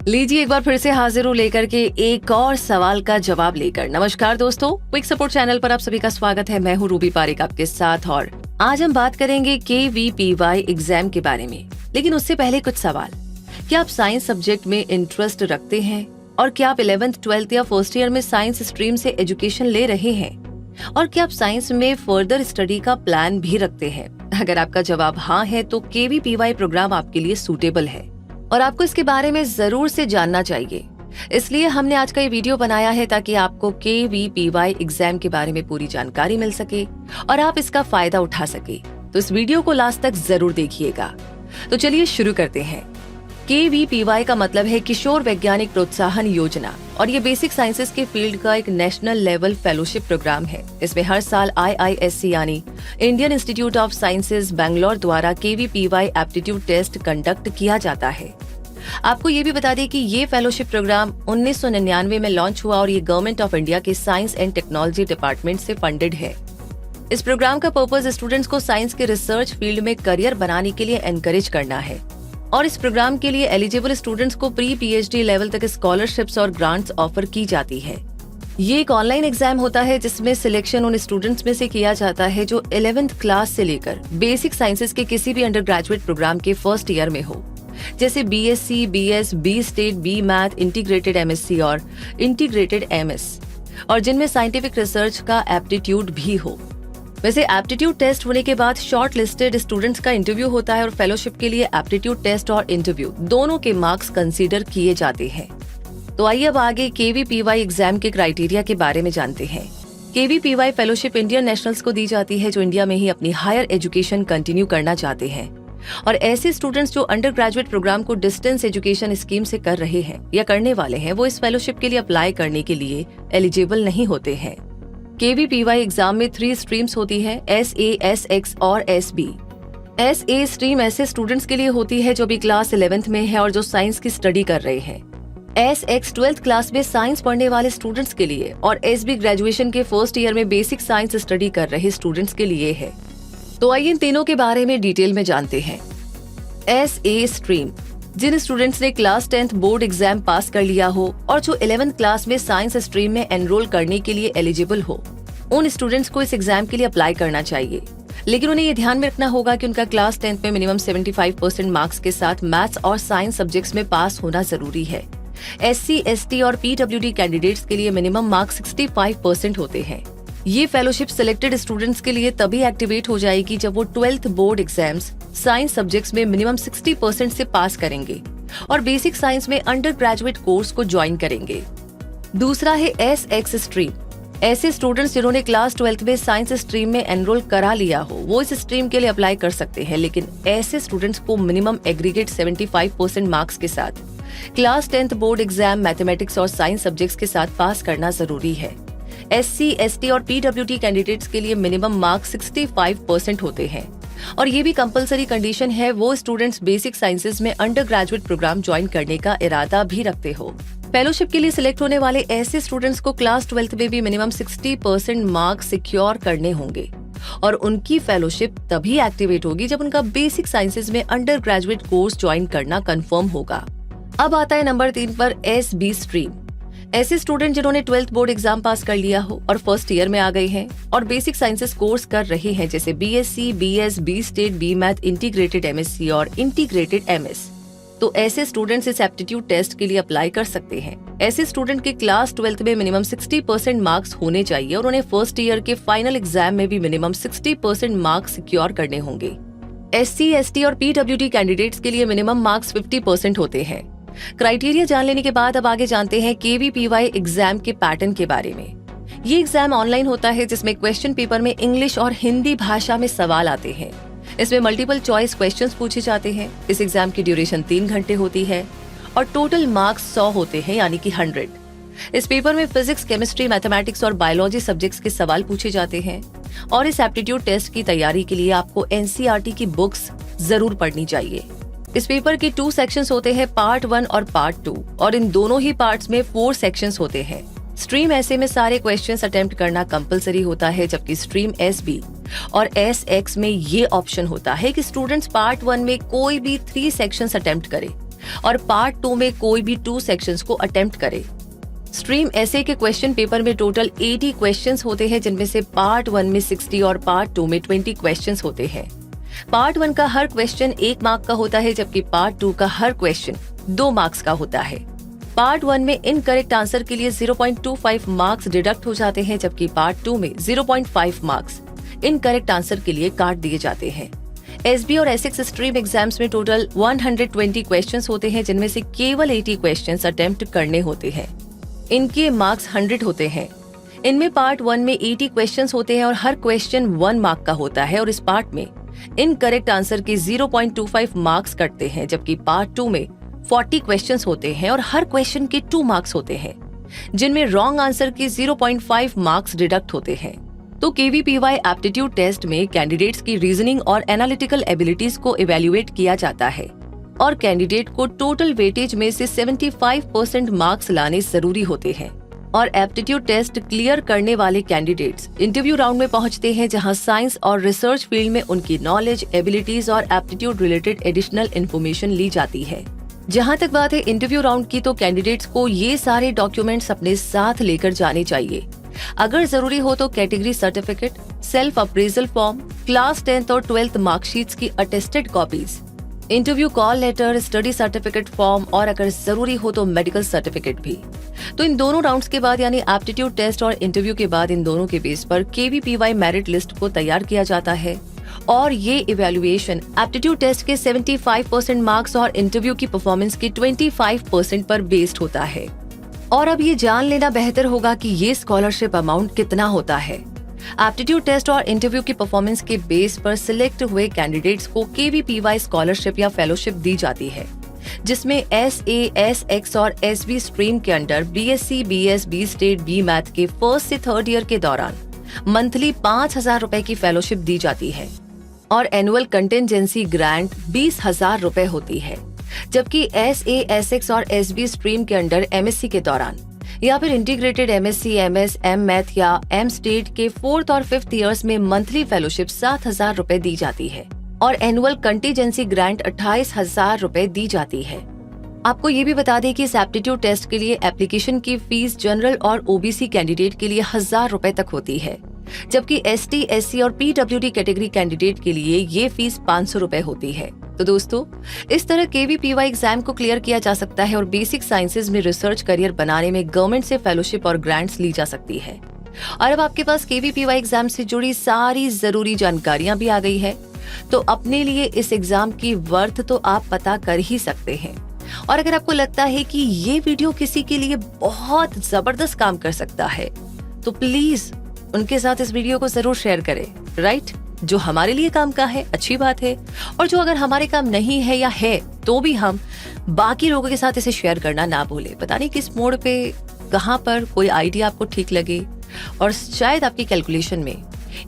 लीजिए एक बार फिर से हाजिर हूँ लेकर के एक और सवाल का जवाब लेकर। नमस्कार दोस्तों, क्विक सपोर्ट चैनल पर आप सभी का स्वागत है। मैं हूँ रूबी पारिक आपके साथ और आज हम बात करेंगे KVPY एग्जाम के बारे में। लेकिन उससे पहले कुछ सवाल। क्या आप साइंस सब्जेक्ट में इंटरेस्ट रखते हैं? और क्या आप 11th, 12th या फर्स्ट ईयर में साइंस स्ट्रीम से एजुकेशन ले रहे हैं? और क्या आप साइंस में फर्दर स्टडी का प्लान भी रखते हैं? अगर आपका जवाब हाँ है तो KVPY प्रोग्राम आपके लिए सूटेबल है और आपको इसके बारे में जरूर से जानना चाहिए। इसलिए हमने आज का ये वीडियो बनाया है ताकि आपको KVPY एग्जाम के बारे में पूरी जानकारी मिल सके और आप इसका फायदा उठा सके। तो इस वीडियो को लास्ट तक जरूर देखिएगा। तो चलिए शुरू करते हैं। KVPY का मतलब है किशोर वैज्ञानिक प्रोत्साहन योजना और ये बेसिक साइंसेज के फील्ड का एक नेशनल लेवल फेलोशिप प्रोग्राम है। इसमें हर साल IISc यानी Indian institute of sciences Bangalore द्वारा KVPY एप्टीट्यूड टेस्ट कंडक्ट किया जाता है। आपको ये भी बता दें कि ये फेलोशिप प्रोग्राम 1999 में लॉन्च हुआ और ये गवर्नमेंट ऑफ इंडिया के साइंस एंड टेक्नोलॉजी डिपार्टमेंट से फंडेड है। इस प्रोग्राम का पर्पज स्टूडेंट्स को साइंस के रिसर्च फील्ड में करियर बनाने के लिए एनकरेज करना है और इस प्रोग्राम के लिए एलिजिबल स्टूडेंट्स को प्री PhD लेवल तक स्कॉलरशिप्स और ग्रांट्स ऑफर की जाती है। ये एक ऑनलाइन एग्जाम होता है जिसमें सिलेक्शन उन स्टूडेंट्स में से किया जाता है जो 11th क्लास से लेकर बेसिक साइंसेज के किसी भी अंडर ग्रेजुएट प्रोग्राम के फर्स्ट ईयर में हो, जैसे BSc, BS, B state, B math, integrated MSc और इंटीग्रेटेड MS, और जिनमें साइंटिफिक रिसर्च का एप्टीट्यूड भी हो। वैसे एप्टीट्यूड टेस्ट होने के बाद शॉर्ट लिस्टेड स्टूडेंट्स का इंटरव्यू होता है और फेलोशिप के लिए एप्टीट्यूड टेस्ट और इंटरव्यू दोनों के मार्क्स कंसीडर किए जाते हैं। तो आइए अब आगे KVPY एग्जाम के क्राइटेरिया के बारे में जानते हैं। KVPY फेलोशिप इंडियन नेशनल्स को दी जाती है जो इंडिया में ही अपनी हायर एजुकेशन कंटिन्यू करना चाहते हैं और ऐसे स्टूडेंट्स जो अंडर ग्रेजुएट प्रोग्राम को डिस्टेंस एजुकेशन स्कीम से कर रहे हैं या करने वाले हैं, वो इस फेलोशिप के लिए अप्लाई करने के लिए एलिजिबल नहीं होते हैं। KVPY एग्जाम में 3 स्ट्रीम्स होती है, SA, SX और SB। SA स्ट्रीम ऐसे स्टूडेंट्स के लिए होती है जो भी क्लास 11th में है और जो साइंस की स्टडी कर रहे हैं। SX 12th क्लास में साइंस पढ़ने वाले स्टूडेंट्स के लिए और SB ग्रेजुएशन के फर्स्ट ईयर में बेसिक साइंस स्टडी कर रहे स्टूडेंट्स के लिए है। तो आइए इन तीनों के बारे में डिटेल में जानते हैं। SA स्ट्रीम जिन स्टूडेंट्स ने क्लास 10th बोर्ड एग्जाम पास कर लिया हो और जो 11th क्लास में साइंस स्ट्रीम में एनरोल करने के लिए एलिजिबल हो, उन स्टूडेंट्स को इस एग्जाम के लिए अप्लाई करना चाहिए। लेकिन उन्हें ये ध्यान में रखना होगा कि उनका क्लास 10th में मिनिमम 75% मार्क्स के साथ मैथ्स और साइंस सब्जेक्ट्स में पास होना जरूरी है। SC, ST और PWD कैंडिडेट्स के लिए मिनिमम मार्क्स 65% होते हैं। ये फेलोशिप सिलेक्टेड स्टूडेंट्स के लिए तभी एक्टिवेट हो जाएगी जब वो 12th board exams science subjects में मिनिमम 60% से पास करेंगे और बेसिक साइंस में अंडर ग्रेजुएट कोर्स को ज्वाइन करेंगे। दूसरा है SX स्ट्रीम। ऐसे स्टूडेंट्स जिन्होंने क्लास 12th में साइंस स्ट्रीम में एनरोल करा लिया हो, वो इस स्ट्रीम के लिए अप्लाई कर सकते हैं। लेकिन ऐसे स्टूडेंट्स को मिनिमम एग्रीगेट 75% मार्क्स के साथ class 10th board exam mathematics और साइंस सब्जेक्ट्स के साथ पास करना जरूरी है। SC, ST और PWD कैंडिडेट्स के लिए मिनिमम मार्क्स 65% होते हैं और ये भी कंपलसरी कंडीशन है वो स्टूडेंट्स बेसिक साइंसेज में अंडर ग्रेजुएट प्रोग्राम ज्वाइन करने का इरादा भी रखते हो। फेलोशिप के लिए सिलेक्ट होने वाले ऐसे स्टूडेंट्स को क्लास 12th में भी मिनिमम 60% मार्क्स सिक्योर करने होंगे और उनकी फेलोशिप तभी एक्टिवेट होगी जब उनका बेसिक साइंसेज में अंडर ग्रेजुएट कोर्स ज्वाइन करना कंफर्म होगा। अब आता है नंबर 3 पर SB स्ट्रीम। ऐसे स्टूडेंट जिन्होंने 12th बोर्ड एग्जाम पास कर लिया हो और फर्स्ट ईयर में आ गए हैं और बेसिक साइंसेज कोर्स कर रहे हैं, जैसे BSc, BS, B state, B math, integrated MSc और इंटीग्रेटेड MS, तो ऐसे स्टूडेंट्स इस एप्टीट्यूड टेस्ट के लिए अप्लाई कर सकते हैं। ऐसे स्टूडेंट के क्लास 12th में मिनिमम 60% मार्क्स होने चाहिए और उन्हें फर्स्ट ईयर के फाइनल एग्जाम में भी मिनिमम 60% मार्क्स सिक्योर करने होंगे। SC, ST और PWD कैंडिडेट्स के लिए मिनिमम मार्क्स 50% होते हैं। क्राइटेरिया जान लेने के बाद अब आगे जानते हैं KVPY एग्जाम के पैटर्न के बारे में। ये एग्जाम ऑनलाइन होता है जिसमें क्वेश्चन पेपर में इंग्लिश और हिंदी भाषा में सवाल आते हैं। इसमें मल्टीपल चॉइस क्वेश्चंस पूछे जाते हैं। इस एग्जाम की ड्यूरेशन 3 घंटे होती है और टोटल मार्क्स 100 होते हैं, यानी कि 100। इस पेपर में फिजिक्स, केमिस्ट्री, मैथमेटिक्स और बायोलॉजी सब्जेक्ट्स के सवाल पूछे जाते हैं और इस एप्टीट्यूड टेस्ट की तैयारी के लिए आपको NCERT की बुक्स जरूर पढ़नी चाहिए। इस पेपर के 2 सेक्शंस होते हैं, पार्ट 1 और पार्ट 2, और इन दोनों ही पार्ट्स में 4 सेक्शंस होते हैं। स्ट्रीम ऐसे में सारे क्वेश्चंस अटेम्प्ट करना कंपलसरी होता है, जबकि स्ट्रीम SB और SX में ये ऑप्शन होता है कि स्टूडेंट्स पार्ट 1 में कोई भी 3 सेक्शंस अटेम्प्ट करें और पार्ट 2 में कोई भी 2 सेक्शंस को अटेम्प्ट करे। स्ट्रीम ऐसे के क्वेश्चन पेपर में टोटल 80 क्वेश्चंस होते हैं, जिनमें से पार्ट 1 में 60 और पार्ट 2 में 20 क्वेश्चंस होते हैं। पार्ट 1 का हर क्वेश्चन 1 मार्क का होता है, जबकि पार्ट 2 का हर क्वेश्चन 2 मार्क्स का होता है। पार्ट 1 में इनकरेक्ट आंसर के लिए 0.25 मार्क्स डिडक्ट हो जाते हैं, जबकि पार्ट 2 में 0.5 मार्क्स इनकरेक्ट आंसर के लिए काट दिए जाते हैं। एसबी और एसिक्स स्ट्रीम एग्जाम्स में टोटल 120 क्वेश्चंस होते हैं, जिनमें से केवल 80 क्वेश्चंस अटेम्प्ट करने होते हैं। इनके मार्क्स 100 होते हैं। इनमें पार्ट 1 में 80 क्वेश्चंस होते हैं और हर क्वेश्चन 1 मार्क का होता है, और इस पार्ट में इनकरेक्ट आंसर के 0.25 मार्क्स कटते हैं, जबकि पार्ट 2 में 40 क्वेश्चंस होते हैं और हर क्वेश्चन के 2 मार्क्स होते हैं, जिनमें रॉन्ग आंसर के 0.5 मार्क्स डिडक्ट होते हैं। तो केवीपीवाई एप्टीट्यूड टेस्ट में कैंडिडेट्स की रीजनिंग और एनालिटिकल एबिलिटीज को इवेल्युएट किया जाता है और कैंडिडेट को टोटल वेटेज में से 75% मार्क्स लाने जरूरी होते हैं। और एप्टीट्यूड टेस्ट क्लियर करने वाले कैंडिडेट्स इंटरव्यू राउंड में पहुंचते हैं, जहां साइंस और रिसर्च फील्ड में उनकी नॉलेज, एबिलिटीज और एप्टीट्यूड रिलेटेड एडिशनल इन्फॉर्मेशन ली जाती है। जहां तक बात है इंटरव्यू राउंड की, तो कैंडिडेट्स को ये सारे डॉक्यूमेंट्स अपने साथ लेकर जाने चाहिए। अगर जरूरी हो तो category certificate, self appraisal form, class 10th और 12th मार्कशीट्स की attested copies, interview call letter, study certificate form और अगर जरूरी हो तो मेडिकल सर्टिफिकेट भी। तो इन दोनों राउंड्स के बाद यानी एप्टीट्यूड टेस्ट और इंटरव्यू के बाद इन दोनों के बेस पर केवीपीवाई मेरिट लिस्ट को तैयार किया जाता है और ये इवैल्यूएशन एप्टीट्यूड टेस्ट के 75% मार्क्स और इंटरव्यू की परफॉर्मेंस के 25% पर बेस्ड होता है। और अब ये जान लेना बेहतर होगा कि ये स्कॉलरशिप अमाउंट कितना होता है। एप्टीट्यूड टेस्ट और इंटरव्यू की परफॉर्मेंस के बेस पर सिलेक्ट हुए कैंडिडेट्स को केवीपीवाई स्कॉलरशिप या फेलोशिप दी जाती है, जिसमें SA, SX और SB स्ट्रीम के under BSc, BS, B state, B math के 1st से 3rd ईयर के दौरान मंथली 5,000 रुपए की फेलोशिप दी जाती है और एनुअल कंटिजेंसी ग्रांट 20,000 रुपए होती है। जबकि SA, SX और SB स्ट्रीम के अंडर MSc के दौरान या फिर integrated MSc, MS, M math या M स्टेट के 4th और 5th ईयर्स में मंथली फेलोशिप 7,000 रुपए दी जाती है और एनुअल कंटिजेंसी ग्रांट 28,000 रुपए दी जाती है। आपको ये भी बता दें कि इस एप्टीट्यूड टेस्ट के लिए एप्लीकेशन की फीस जनरल और OBC कैंडिडेट के लिए 1,000 रुपए तक होती है, जबकि ST, SC और PWD कैटेगरी कैंडिडेट के लिए ये फीस 500 रुपए होती है। तो दोस्तों, इस तरह केवीपीवाई एग्जाम को क्लियर किया जा सकता है और बेसिक साइंसेज में रिसर्च करियर बनाने में गवर्नमेंट से फेलोशिप और ग्रांट्स ली जा सकती है। और अब आपके पास केवीपीवाई एग्जाम से जुड़ी सारी जरूरी जानकारियां भी आ गई है, तो अपने लिए इस एग्जाम की वर्थ तो आप पता कर ही सकते हैं। और अगर आपको लगता है कि ये वीडियो किसी के लिए बहुत जबरदस्त काम कर सकता है, तो प्लीज उनके साथ इस वीडियो को जरूर शेयर करें, राइट? जो हमारे लिए काम का है अच्छी बात है, और जो अगर हमारे काम नहीं है या है तो भी हम बाकी लोगों के साथ इसे शेयर करना ना भूले। पता नहीं किस मोड़ पे, कहां पर कोई आइडिया आपको ठीक लगे और शायद आपकी कैलकुलेशन में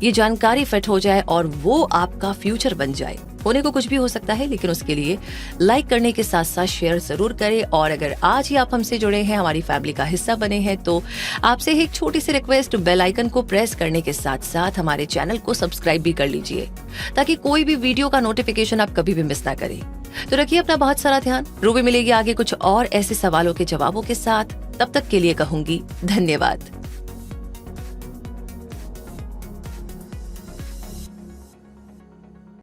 ये जानकारी फिट हो जाए और वो आपका फ्यूचर बन जाए। होने को कुछ भी हो सकता है, लेकिन उसके लिए लाइक करने के साथ साथ शेयर जरूर करें। और अगर आज ही आप हमसे जुड़े हैं, हमारी फैमिली का हिस्सा बने हैं, तो आपसे एक छोटी सी रिक्वेस्ट, बेल आइकन को प्रेस करने के साथ साथ हमारे चैनल को सब्सक्राइब भी कर लीजिए, ताकि कोई भी वीडियो का नोटिफिकेशन आप कभी भी मिस ना करें। तो रखिए अपना बहुत सारा ध्यान। रूबी मिलेगी आगे कुछ और ऐसे सवालों के जवाबों के साथ। तब तक के लिए कहूंगी धन्यवाद।